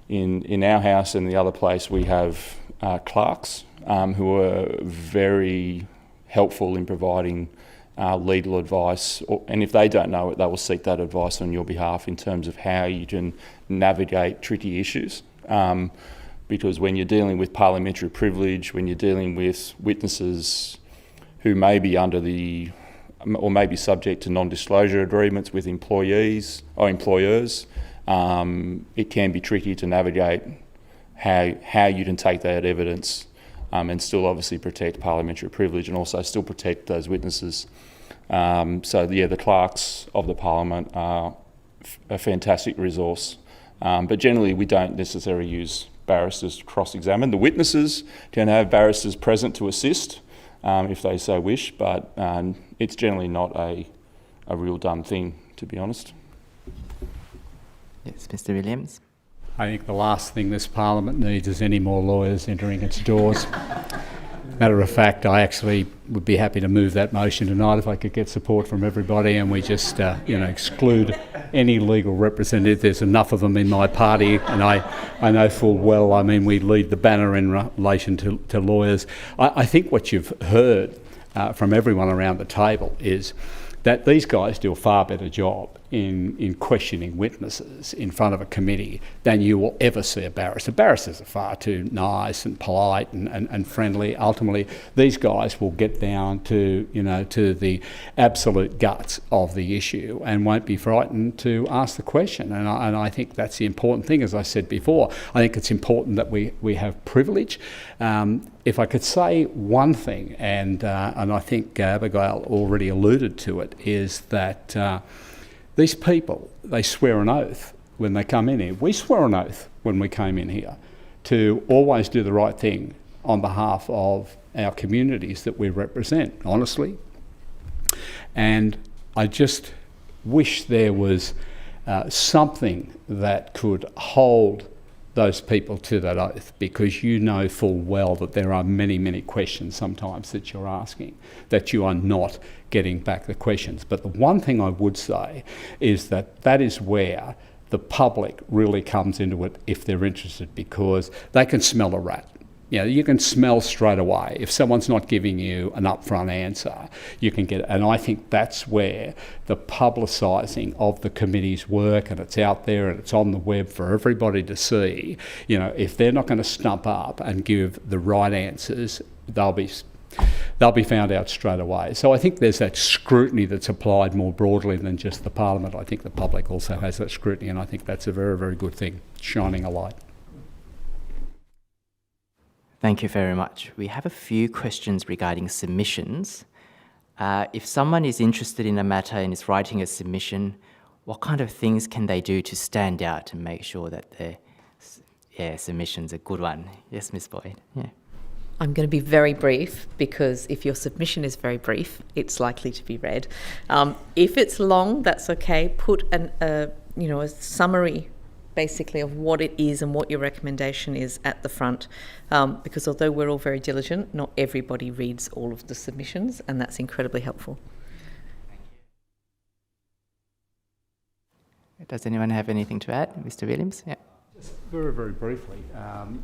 in our house and the other place, we have clerks who are very helpful in providing legal advice, and if they don't know it, they will seek that advice on your behalf in terms of how you can navigate tricky issues. Because when you're dealing with parliamentary privilege, when you're dealing with witnesses who may be or may be subject to non-disclosure agreements with employees or employers, it can be tricky to navigate how you can take that evidence and still obviously protect parliamentary privilege and also still protect those witnesses. So yeah, the clerks of the parliament are a fantastic resource, but generally we don't necessarily use barristers to cross-examine. The witnesses can have barristers present to assist if they so wish, but it's generally not a real done thing, to be honest. Yes, Mr. Williams. I think the last thing this Parliament needs is any more lawyers entering its doors. Matter of fact, I actually would be happy to move that motion tonight if I could get support from everybody, and we just exclude any legal representative. There's enough of them in my party, and I know full well, I mean, we lead the banner in relation to lawyers. I think what you've heard from everyone around the table is that these guys do a far better job in questioning witnesses in front of a committee than you will ever see a barrister. Barristers are far too nice and polite and friendly. Ultimately, these guys will get down to the absolute guts of the issue and won't be frightened to ask the question. And I think that's the important thing. As I said before, I think it's important that we have privilege. If I could say one thing, and I think Abigail already alluded to it, is that these people, they swear an oath when they come in here. We swore an oath when we came in here to always do the right thing on behalf of our communities that we represent, honestly. And I just wish there was something that could hold those people to that oath, because you know full well that there are many, many questions sometimes that you're asking that you are not getting back the questions. But the one thing I would say is that is where the public really comes into it if they're interested, because they can smell a rat. You can smell straight away. If someone's not giving you an upfront answer, you can get it. And I think that's where the publicising of the committee's work, and it's out there and it's on the web for everybody to see, if they're not going to stump up and give the right answers, they'll be found out straight away. So I think there's that scrutiny that's applied more broadly than just the Parliament. I think the public also has that scrutiny, and I think that's a very, very good thing, shining a light. Thank you very much. We have a few questions regarding submissions. If someone is interested in a matter and is writing a submission, what kind of things can they do to stand out and make sure that their submission's a good one? Yes, Ms. Boyd. Yeah. I'm going to be very brief, because if your submission is very brief, it's likely to be read. If it's long, that's okay. Put a summary basically of what it is and what your recommendation is at the front, because although we're all very diligent, not everybody reads all of the submissions, and that's incredibly helpful. Does anyone have anything to add? Mr. Williams? Yeah. Very, very briefly,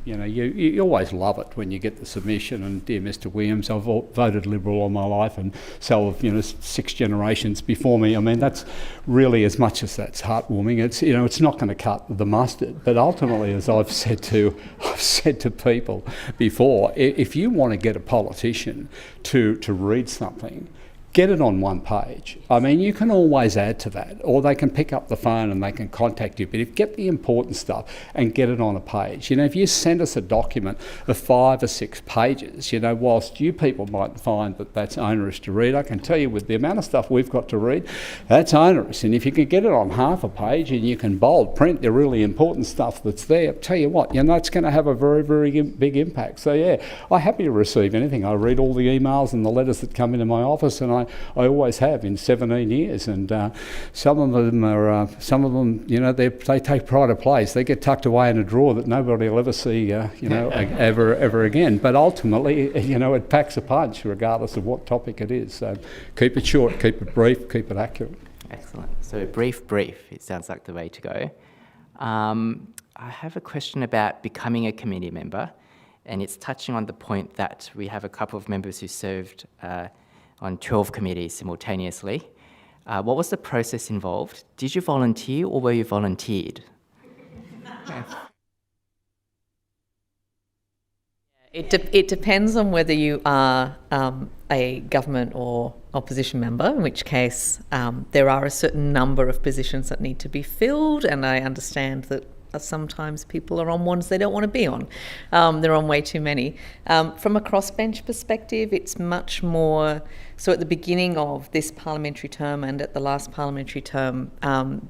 you always love it when you get the submission, and dear Mr. Williams, I've voted Liberal all my life, and so have 6 generations before me. I mean, that's really, as much as that's heartwarming, it's not going to cut the mustard. But ultimately, as I've said to people before, if you want to get a politician to read something, get it on one page. I mean, you can always add to that, or they can pick up the phone and they can contact you. But get the important stuff and get it on a page. If you send us a document of 5 or 6 pages, whilst you people might find that that's onerous to read, I can tell you with the amount of stuff we've got to read, that's onerous. And if you can get it on half a page and you can bold print the really important stuff that's there, tell you what, it's going to have a very, very big impact. So yeah, I'm happy to receive anything. I read all the emails and the letters that come into my office, and I always have in 17 years, and some of them, they take pride of place. They get tucked away in a drawer that nobody will ever see, ever again. But ultimately, it packs a punch regardless of what topic it is. So keep it short, keep it brief, keep it accurate. Excellent. So brief. It sounds like the way to go. I have a question about becoming a committee member, and it's touching on the point that we have a couple of members who served on 12 committees simultaneously. What was the process involved? Did you volunteer or were you volunteered? It depends on whether you are a government or opposition member, in which case there are a certain number of positions that need to be filled, and I understand that sometimes people are on ones they don't want to be on. They're on way too many. From a crossbench perspective, it's much more... So at the beginning of this parliamentary term and at the last parliamentary term,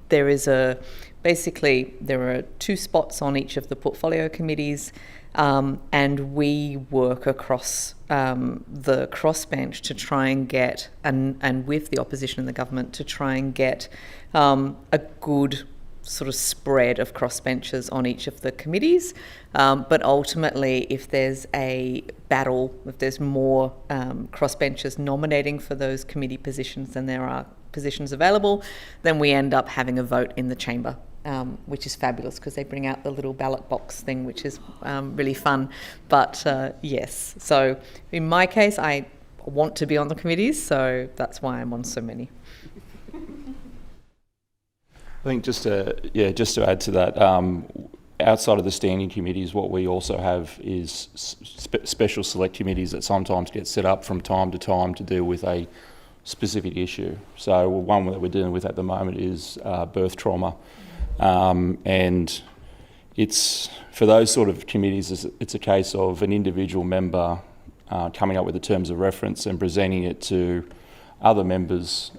there are 2 spots on each of the portfolio committees, and we work across the crossbench to try and get, and with the opposition and the government, to try and get a good sort of spread of crossbenchers on each of the committees. But ultimately, if there's a battle, if there's more crossbenchers nominating for those committee positions than there are positions available, then we end up having a vote in the chamber, which is fabulous because they bring out the little ballot box thing, which is really fun. But yes, so in my case, I want to be on the committees, so that's why I'm on so many. I think just to add to that, outside of the standing committees, what we also have is special select committees that sometimes get set up from time to time to deal with a specific issue. So one that we're dealing with at the moment is birth trauma, and it's for those sort of committees, it's a case of an individual member coming up with the terms of reference and presenting it to other members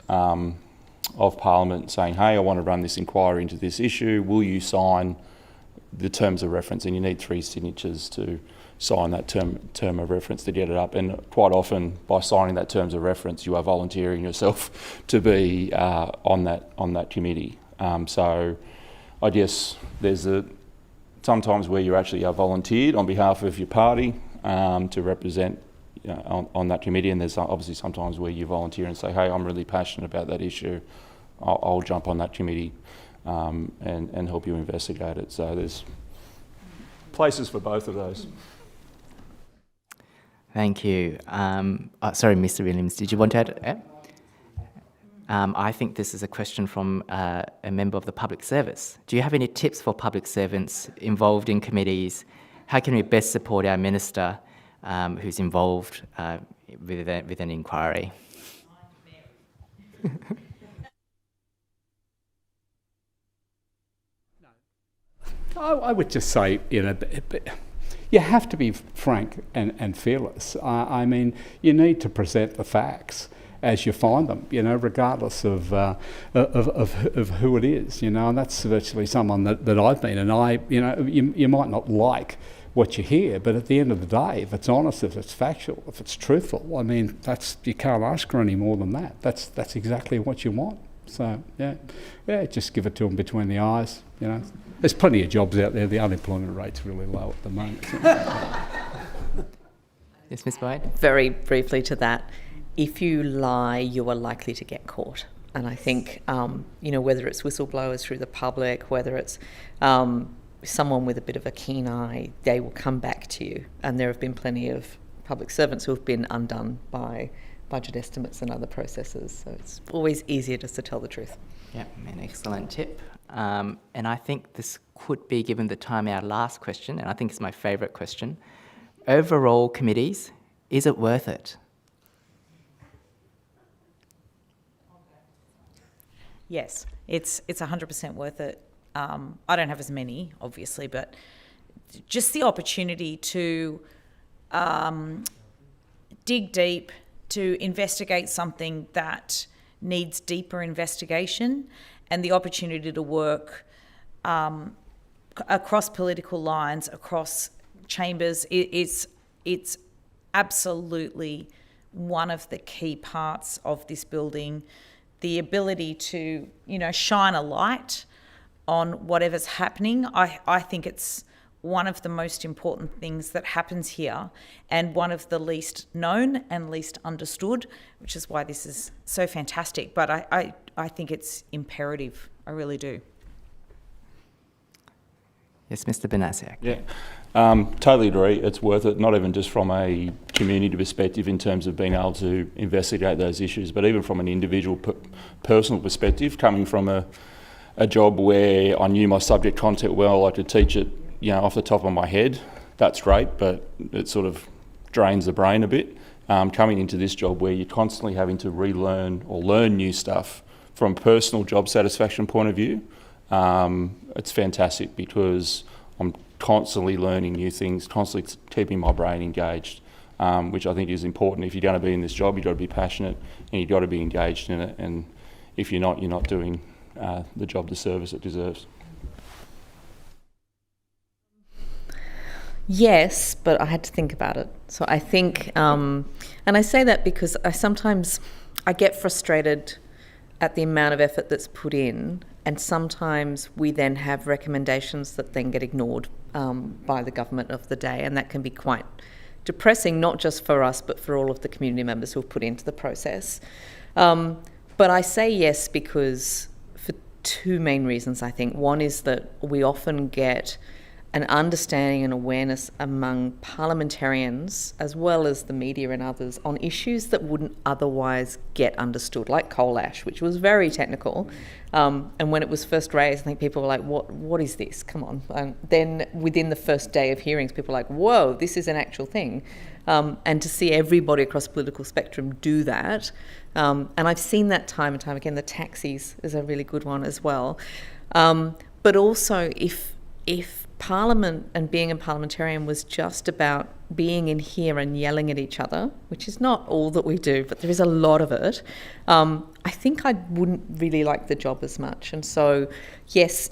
of Parliament saying, hey, I want to run this inquiry into this issue, will you sign the terms of reference? And you need 3 signatures to sign that term of reference to get it up. And quite often, by signing that terms of reference, you are volunteering yourself to be on that committee. So I guess there's sometimes where you actually are volunteered on behalf of your party to represent on that committee, and there's obviously sometimes where you volunteer and say, hey, I'm really passionate about that issue, I'll jump on that committee and help you investigate it. So there's places for both of those. Thank you. Sorry, Mr. Williams, did you want to add? I think this is a question from a member of the public service. Do you have any tips for public servants involved in committees? How can we best support our minister who's involved with an inquiry? I would just say, you have to be frank and fearless. I mean, you need to present the facts as you find them, regardless of who it is, and that's virtually someone that I've been. And you might not like what you hear, but at the end of the day, if it's honest, if it's factual, if it's truthful, I mean, you can't ask for any more than that. That's exactly what you want. So yeah, just give it to them between the eyes. There's plenty of jobs out there. The unemployment rate's really low at the moment. Yes, Ms. White? Very briefly to that, if you lie, you are likely to get caught. And I think, whether it's whistleblowers through the public, whether it's someone with a bit of a keen eye, they will come back to you. And there have been plenty of public servants who have been undone by budget estimates and other processes. So it's always easier just to tell the truth. Yeah, an excellent tip. And I think this could be, given the time, our last question, and I think it's my favourite question. Overall, committees, is it worth it? Yes, it's 100% worth it. I don't have as many, obviously, but just the opportunity to dig deep, to investigate something that needs deeper investigation, and the opportunity to work across political lines, across chambers, it's absolutely one of the key parts of this building. The ability to, shine a light on whatever's happening. I think it's one of the most important things that happens here, and one of the least known and least understood, which is why this is so fantastic. But I think it's imperative. I really do. Yes, Mr. Banasiak. Yeah, totally agree. It's worth it, not even just from a community perspective in terms of being able to investigate those issues, but even from an individual personal perspective, coming from a job where I knew my subject content well, I could teach it, off the top of my head. That's great, but it sort of drains the brain a bit. Coming into this job where you're constantly having to relearn or learn new stuff from a personal job satisfaction point of view, it's fantastic because I'm constantly learning new things, constantly keeping my brain engaged, which I think is important. If you're going to be in this job, you've got to be passionate and you've got to be engaged in it. And if you're not doing the job the service it deserves. Yes, but I had to think about it. So I think, and I say that because I get frustrated at the amount of effort that's put in, and sometimes we then have recommendations that then get ignored by the government of the day, and that can be quite depressing, not just for us, but for all of the community members who have put into the process. But I say yes because for two main reasons, I think. One is that we often get an understanding and awareness among parliamentarians as well as the media and others on issues that wouldn't otherwise get understood, like coal ash, which was very technical. And when it was first raised, I think people were like, what is this? Come on. And then within the first day of hearings, people were like, whoa, this is an actual thing. And to see everybody across the political spectrum do that, and I've seen that time and time again. The taxis is a really good one as well. But also if Parliament and being a parliamentarian was just about being in here and yelling at each other, which is not all that we do, but there is a lot of it, I think I wouldn't really like the job as much. And so, yes,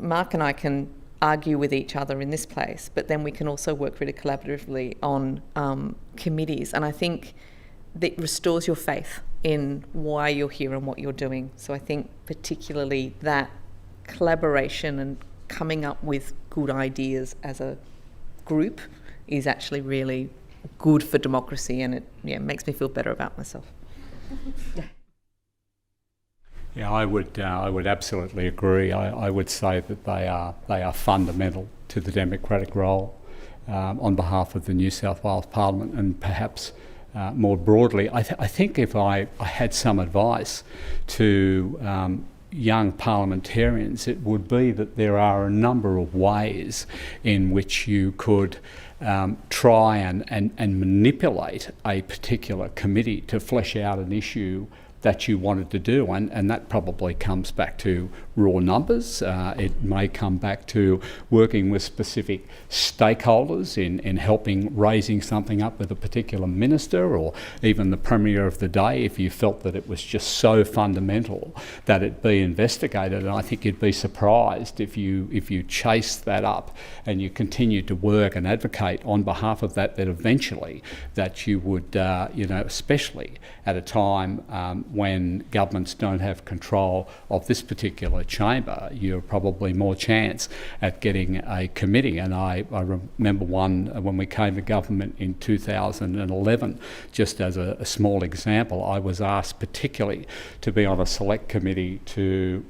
Mark and I can argue with each other in this place, but then we can also work really collaboratively on committees. And I think that restores your faith in why you're here and what you're doing. So I think particularly that collaboration and coming up with good ideas as a group is actually really good for democracy, and it makes me feel better about myself. Yeah, I would absolutely agree. I would say that they are fundamental to the democratic role on behalf of the New South Wales Parliament, and perhaps more broadly. I think if I had some advice to young parliamentarians, it would be that there are a number of ways in which you could try and manipulate a particular committee to flesh out an issue that you wanted to do, and that probably comes back to raw numbers. It may come back to working with specific stakeholders in helping raising something up with a particular minister, or even the Premier of the day, if you felt that it was just so fundamental that it be investigated. And I think you'd be surprised if you chased that up and you continued to work and advocate on behalf of that eventually that you would, especially at a time when governments don't have control of this particular chamber, you're probably more chance at getting a committee. And I remember one when we came to government in 2011, just as a small example, I was asked particularly to be on a select committee to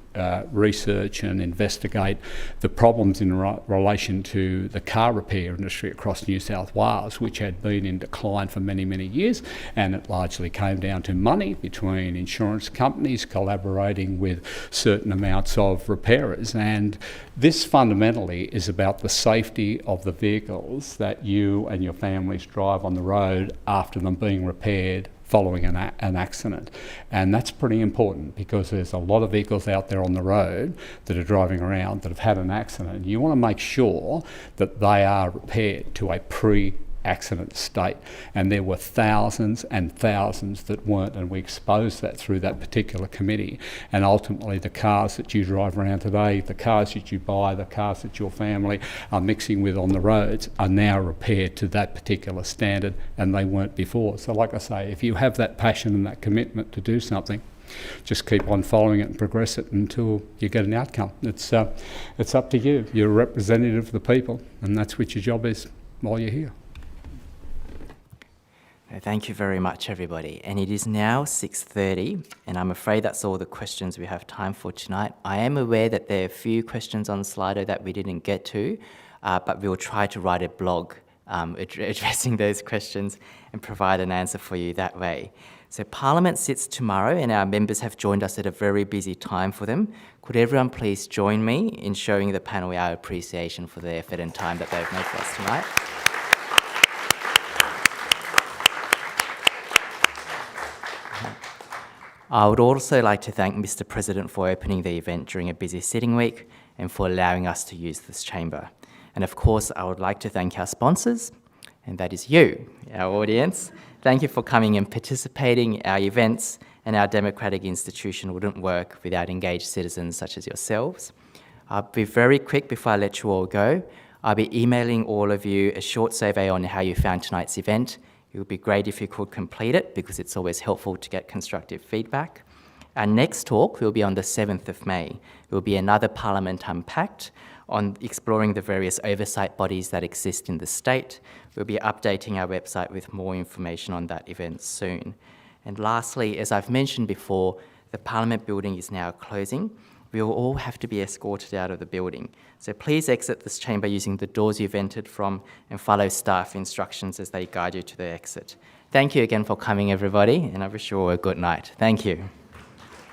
research and investigate the problems in relation to the car repair industry across New South Wales, which had been in decline for many, many years, and it largely came down to money between insurance companies collaborating with certain amounts of repairers. And this fundamentally is about the safety of the vehicles that you and your families drive on the road after them being repaired following an accident. And that's pretty important, because there's a lot of vehicles out there on the road that are driving around that have had an accident. You want to make sure that they are repaired to a pre-accident state. And there were thousands and thousands that weren't, and we exposed that through that particular committee. And ultimately the cars that you drive around today, the cars that you buy, the cars that your family are mixing with on the roads are now repaired to that particular standard, and they weren't before. So like I say, if you have that passion and that commitment to do something, just keep on following it and progress it until you get an outcome. It's up to you. You're a representative of the people, and that's what your job is while you're here. Thank you very much, everybody. And it is now 6:30, and I'm afraid that's all the questions we have time for tonight. I am aware that there are a few questions on Slido that we didn't get to, but we'll try to write a blog addressing those questions and provide an answer for you that way. So Parliament sits tomorrow, and our members have joined us at a very busy time for them. Could everyone please join me in showing the panel our appreciation for the effort and time that they've made for us tonight? I would also like to thank Mr. President for opening the event during a busy sitting week and for allowing us to use this chamber. And of course, I would like to thank our sponsors, and that is you, our audience. Thank you for coming and participating. Our events and our democratic institution wouldn't work without engaged citizens such as yourselves. I'll be very quick before I let you all go. I'll be emailing all of you a short survey on how you found tonight's event. It would be great if you could complete it, because it's always helpful to get constructive feedback. Our next talk will be on the 7th of May. It will be another Parliament Unpacked on exploring the various oversight bodies that exist in the state. We'll be updating our website with more information on that event soon. And lastly, as I've mentioned before, the Parliament building is now closing. We will all have to be escorted out of the building. So please exit this chamber using the doors you've entered from, and follow staff instructions as they guide you to the exit. Thank you again for coming, everybody, and I wish you all a good night. Thank you.